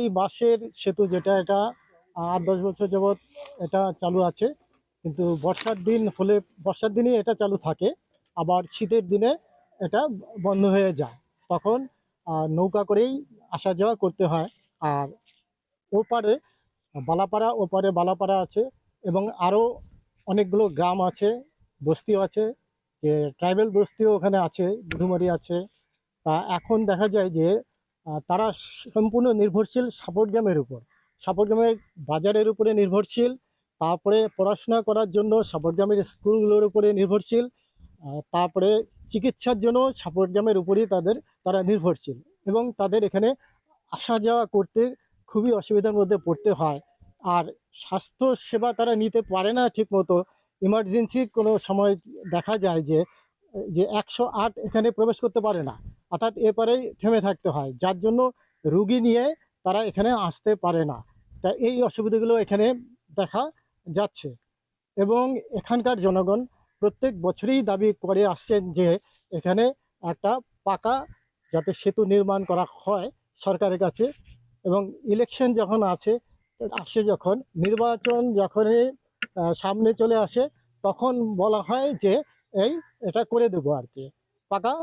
এই বাঁশের সেতু যেটা, এটা ৮-১০ বছর যাবৎ এটা চালু আছে। কিন্তু বর্ষার দিনে এটা চালু থাকে, আবার শীতের দিনে এটা বন্ধ হয়ে যায়। তখন নৌকা করেই আসা যাওয়া করতে হয়। আর ওপারে বালাপাড়া আছে, এবং আরও অনেকগুলো গ্রাম আছে, বস্তিও আছে, যে ট্রাইবেল বস্তিও ওখানে আছে, দুধুমারি আছে। তা এখন দেখা যায় যে তারা সম্পূর্ণ নির্ভরশীল সাপোর্টগ্রামের উপর, সাপোর্টগ্রামের বাজারের উপরে নির্ভরশীল। তারপরে পড়াশোনা করার জন্য সাপোর্টগ্রামের স্কুলগুলোর উপরে নির্ভরশীল। তারপরে চিকিৎসার জন্য সাপোর্টগ্রামের উপরেই তারা নির্ভরশীল, এবং তাদের এখানে আসা যাওয়া করতে খুবই অসুবিধার মধ্যে পড়তে হয়। আর স্বাস্থ্য সেবা তারা নিতে পারে না ঠিক মতো। ইমার্জেন্সি কোনো সময় দেখা যায় যে যে ১০৮ এখানে প্রবেশ করতে পারে না, অর্থাৎ এপারেই থেমে থাকতে হয়, যার জন্য রুগী নিয়ে তারা এখানে আসতে পারে না। তা এই অসুবিধাগুলো এখানে দেখা যাচ্ছে। এবং এখানকার জনগণ প্রত্যেক বছরই দাবি করে আসছেন যে এখানে একটা পাকা যাতে সেতু নির্মাণ করা হয় সরকারের কাছে। এবং ইলেকশন যখন আসে, যখন নির্বাচন যখনই সামনে চলে আসে, তখন বলা হয় যে এই এটা করে দেবো আর কি, পাকা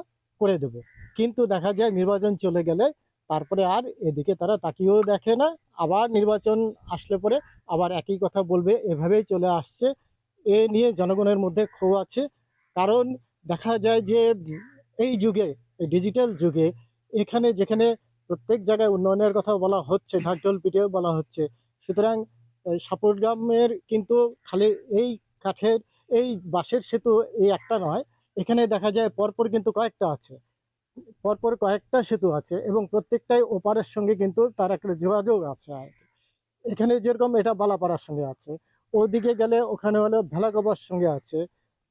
করে দেব। কিন্তু দেখা যায় নির্বাচন চলে গেলে তারপরে আর এদিকে তারা তাকিয়েও দেখে না। আবার নির্বাচন আসলে পরে আবার একই কথা বলবে, এভাবেই চলে আসছে। এ নিয়ে জনগণের মধ্যে ক্ষোভ আছে। কারণ দেখা যায় যে এই যুগে, এই ডিজিটাল যুগে, এখানে যেখানে প্রত্যেক জায়গায় উন্নয়নের কথা বলা হচ্ছে, ঢাকঢোল পিটিয়েও বলা হচ্ছে। সুতরাং সাপোর্টগ্রামের কিন্তু খালি এই কাঠের, এই বাঁশের সেতু এই একটা নয়, এখানে দেখা যায় পরপর কিন্তু কয়েকটা আছে, পরপর কয়েকটা সেতু আছে, এবং প্রত্যেকটাই ওপারের সঙ্গে কিন্তু তার একটা যোগাযোগ আছে আর কি। এখানে যেরকম এটা বালাপাড়ার সঙ্গে আছে, ওদিকে গেলে ওখানে হলো ভেলাগোবার সঙ্গে আছে।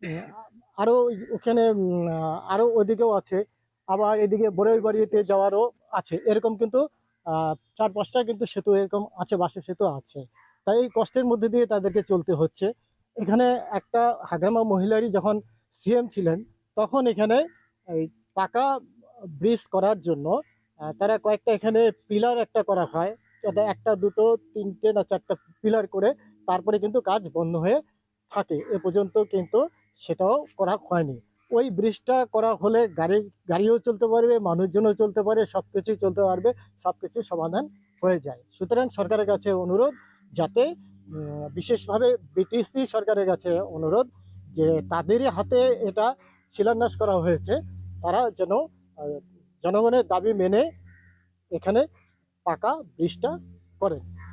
উম, আরো ওখানে আরো ওদিকেও আছে। আবার এদিকে বড়ইবাড়িতে যাওয়ারও আছে। এরকম কিন্তু ৪-৫টা কিন্তু সেতু এরকম আছে, বাঁশের সেতু আছে। তাই এই কষ্টের মধ্যে দিয়ে তাদেরকে চলতে হচ্ছে। এখানে একটা হাগ্রামা মহিলারই যখন সিএম ছিলেন, তখন এখানে এই পাকা ব্রিজ করার জন্য তারা কয়েকটা এখানে পিলার একটা করা হয়। এটা একটা, দুটো, তিনটে না চারটা পিলার করে তারপরে কিন্তু কাজ বন্ধ হয়ে থাকে। এ পর্যন্ত কিন্তু সেটাও করা হয়নি। ওই ব্রিজটা করা হলে গাড়িও চলতে পারবে, মানুষজনও চলতে পারে, সবকিছুই চলতে পারবে, সবকিছু সমাধান হয়ে যায়। সুতরাং সরকারের কাছে অনুরোধ, যাতে বিশেষভাবে বিটিসি সরকারের কাছে অনুরোধ, যে তাদেরই হাতে এটা শিলান্যাস করা হয়েছে, তারা যেন জনগণের দাবি মেনে এখানে পাকা ব্রিজটা করেন।